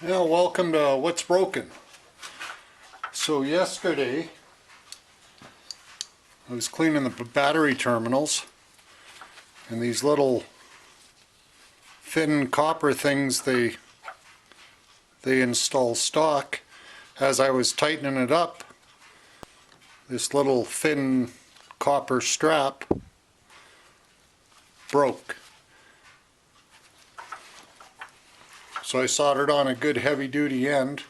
Yeah, welcome to What's Broken. So yesterday I was cleaning the battery terminals, and these little thin copper things they install stock. As I was tightening it up, this little thin copper strap broke. So I soldered on a good heavy duty end,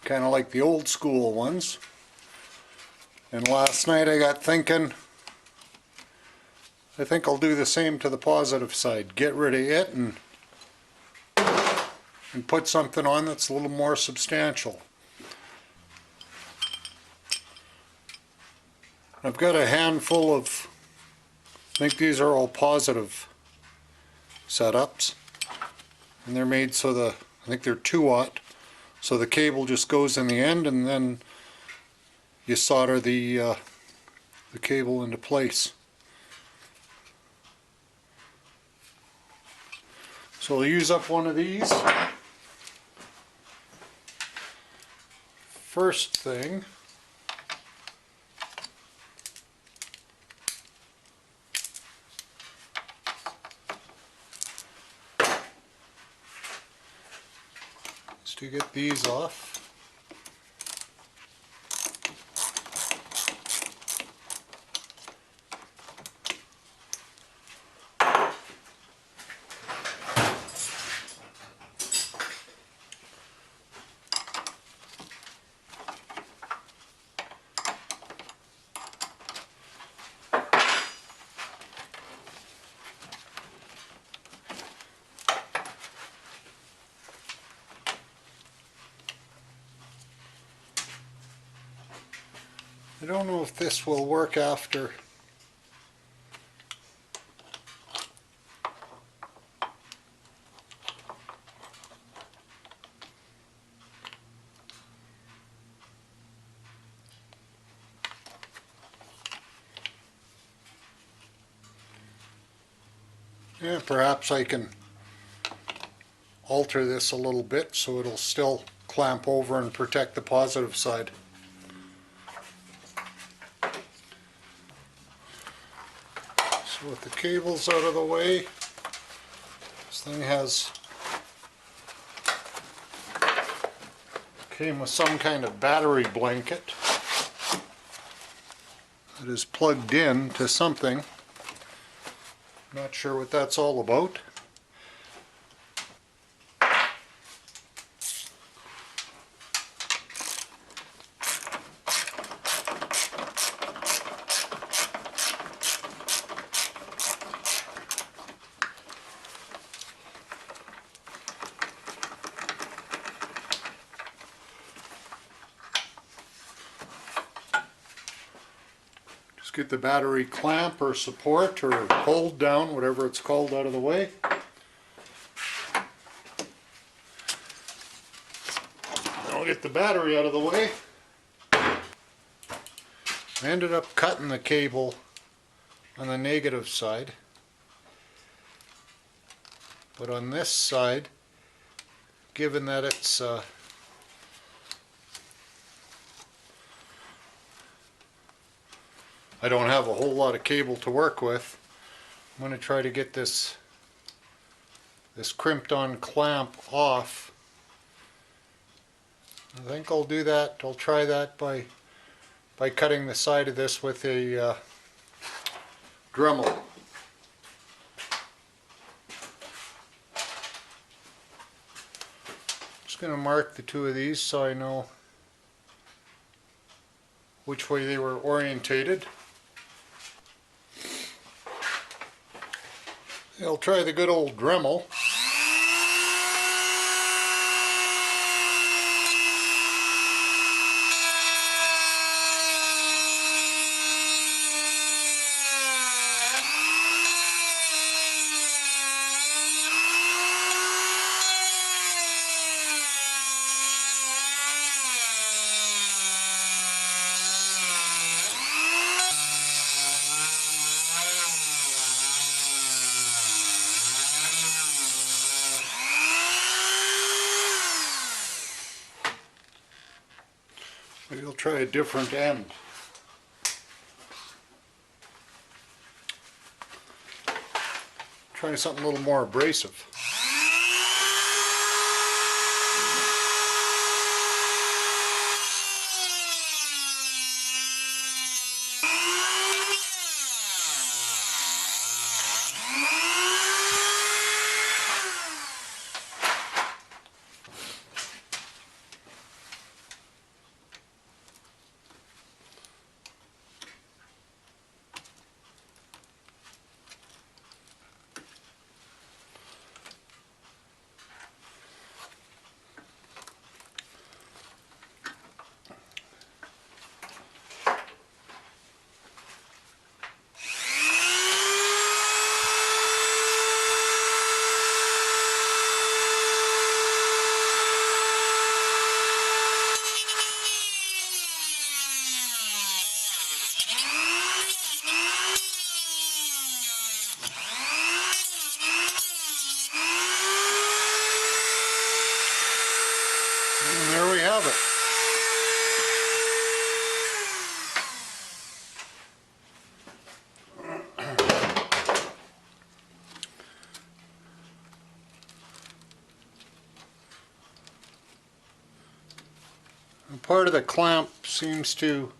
kind of like the old school ones. And last night I got thinking, I think I'll do the same to the positive side. Get rid of it and put something on that's a little more substantial. I've got a handful of, I think these are all positive setups, and they're made so I think they're 2-aught, so the cable just goes in the end and then you solder the cable into place. So I'll use up one of these. First thing, is to get these off. I don't know if this will work after. Yeah, perhaps I can alter this a little bit so it'll still clamp over and protect the positive side. So with the cables out of the way, this thing came with some kind of battery blanket that is plugged in to something. Not sure what that's all about. Get the battery clamp or support or hold down, whatever it's called, out of the way. I'll get the battery out of the way. I ended up cutting the cable on the negative side, but on this side, given that it's I don't have a whole lot of cable to work with, I'm going to try to get this crimped on clamp off. I think I'll do that. I'll try that by cutting the side of this with a Dremel. Just going to mark the two of these so I know which way they were orientated. I'll try the good old Dremel. Maybe we'll try a different end. Try something a little more abrasive. And there we have it. And part of the clamp seems to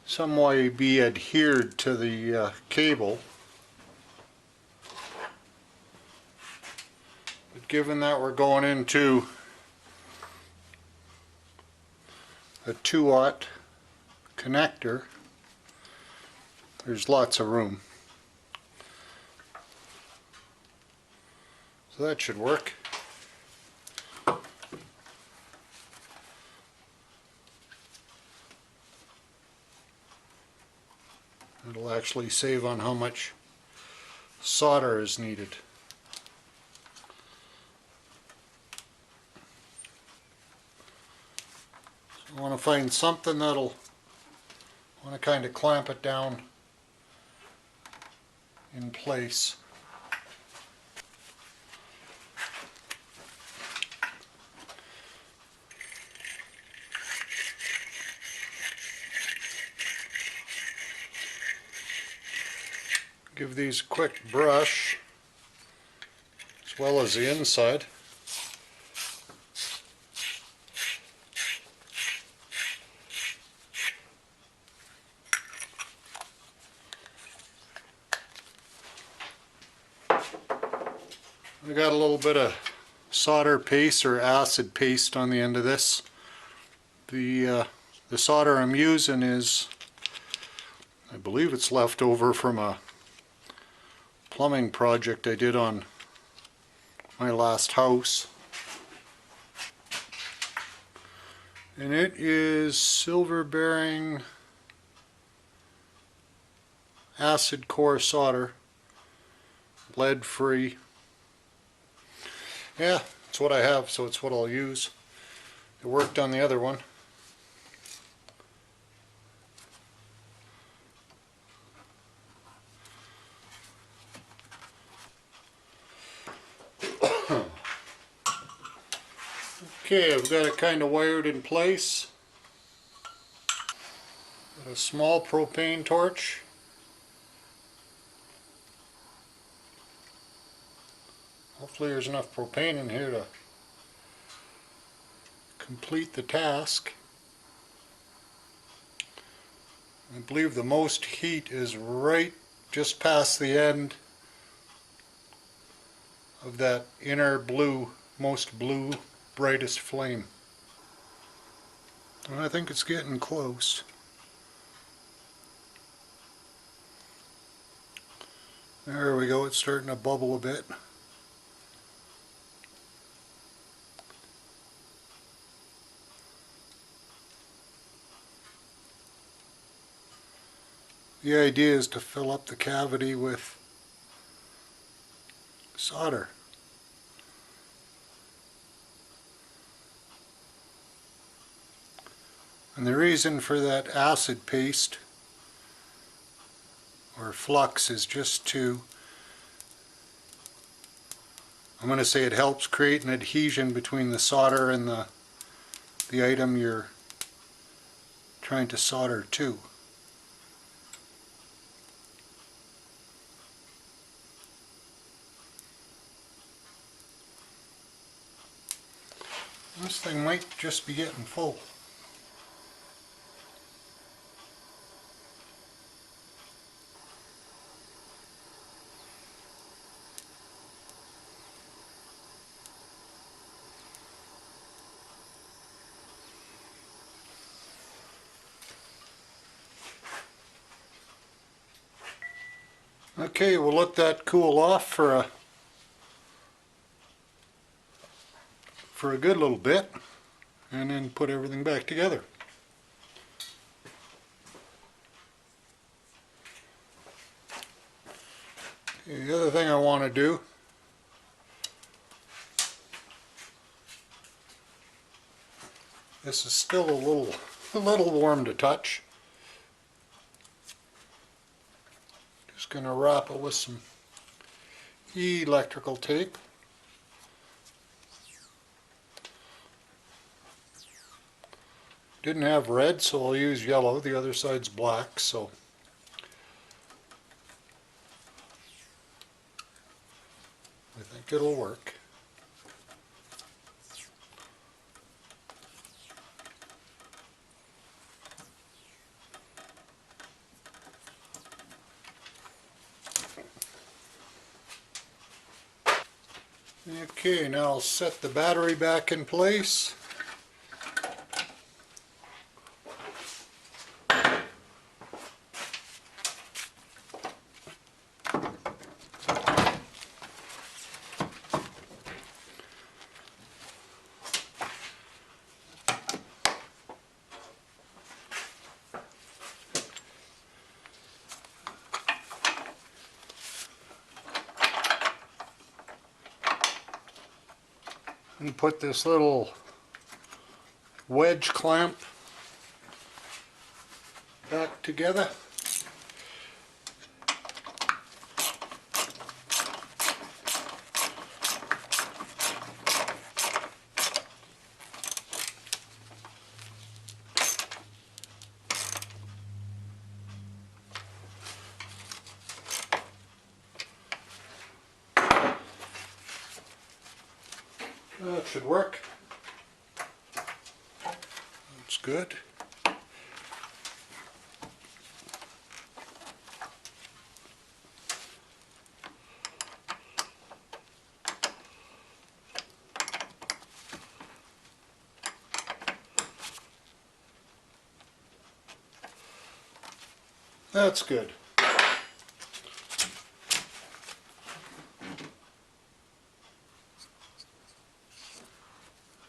some way be adhered to the cable. But given that we're going into a 2-aught connector, there's lots of room. So that should work. It'll actually save on how much solder is needed. So I want to find something that'll, I want to kind of clamp it down in place. Give these a quick brush, as well as the inside. I got a little bit of solder paste or acid paste on the end of this. The solder I'm using is, I believe it's left over from a plumbing project I did on my last house. And it is silver bearing acid core solder, lead free. Yeah, it's what I have, so it's what I'll use. It worked on the other one. Okay, I've got it kind of wired in place. Got a small propane torch. Hopefully there's enough propane in here to complete the task. I believe the most heat is right just past the end of that inner blue, most blue, brightest flame. And I think it's getting close. There we go, it's starting to bubble a bit. The idea is to fill up the cavity with solder. And the reason for that acid paste or flux is just to, I'm going to say it helps create an adhesion between the solder and the item you're trying to solder two. This thing might just be getting full. Okay, we'll let that cool off for a good little bit, and then put everything back together. Okay, the other thing I want to do this is still a little warm to touch. Just going to wrap it with some electrical tape. Didn't have red, so I'll use yellow. The other side's black, so I think it'll work. Okay, now I'll set the battery back in place. And put this little wedge clamp back together. That should work. That's good. That's good.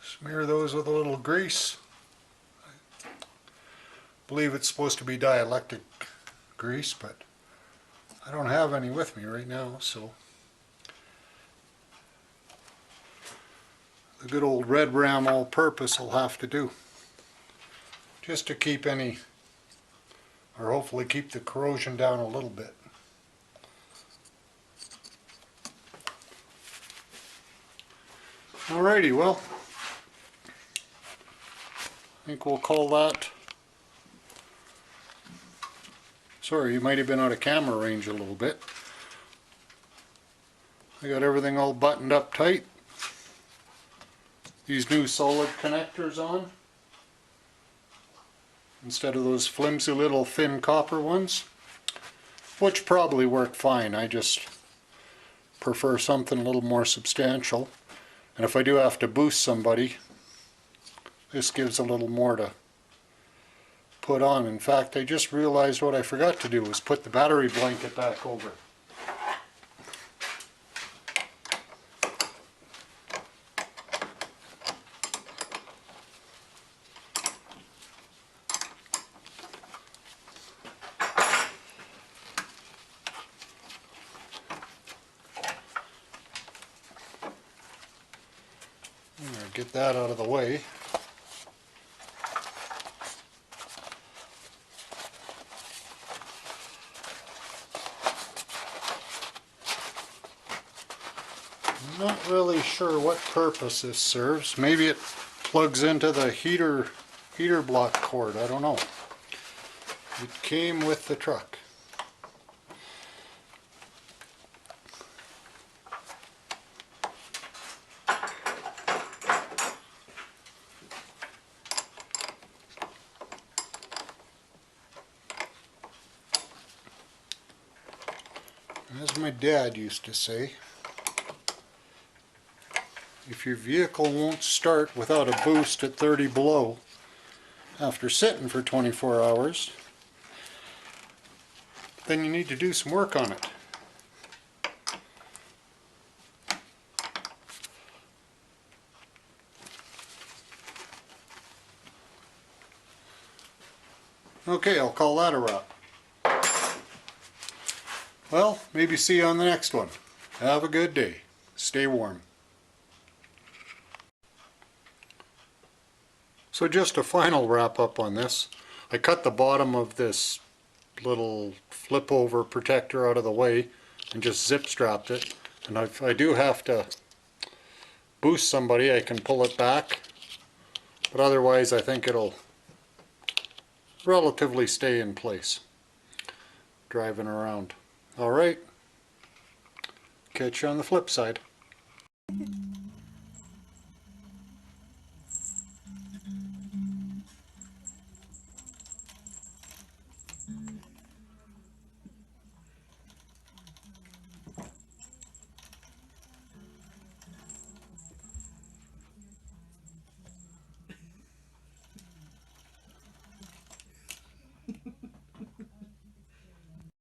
Smear those with a little grease. I believe it's supposed to be dielectric grease, but I don't have any with me right now, so the good old Red Ram all-purpose will have to do, just to keep any, or hopefully keep the corrosion down a little bit. Alrighty, well, I think we'll call that. Sorry, you might have been out of camera range a little bit. I got everything all buttoned up tight. These new solid connectors on, instead of those flimsy little thin copper ones, which probably work fine. I just prefer something a little more substantial. And if I do have to boost somebody, this gives a little more to put on. In fact, I just realized what I forgot to do was put the battery blanket back over. Get that out of the way. I'm not really sure what purpose this serves. Maybe it plugs into the heater block cord. I don't know. It came with the truck. As my dad used to say, if your vehicle won't start without a boost at 30 below after sitting for 24 hours, then you need to do some work on it. Okay, I'll call that a wrap. Well, maybe see you on the next one. Have a good day. Stay warm. So just a final wrap up on this. I cut the bottom of this little flip over protector out of the way and just zip strapped it. And if I do have to boost somebody, I can pull it back. But otherwise I think it'll relatively stay in place driving around. Alright, catch you on the flip side.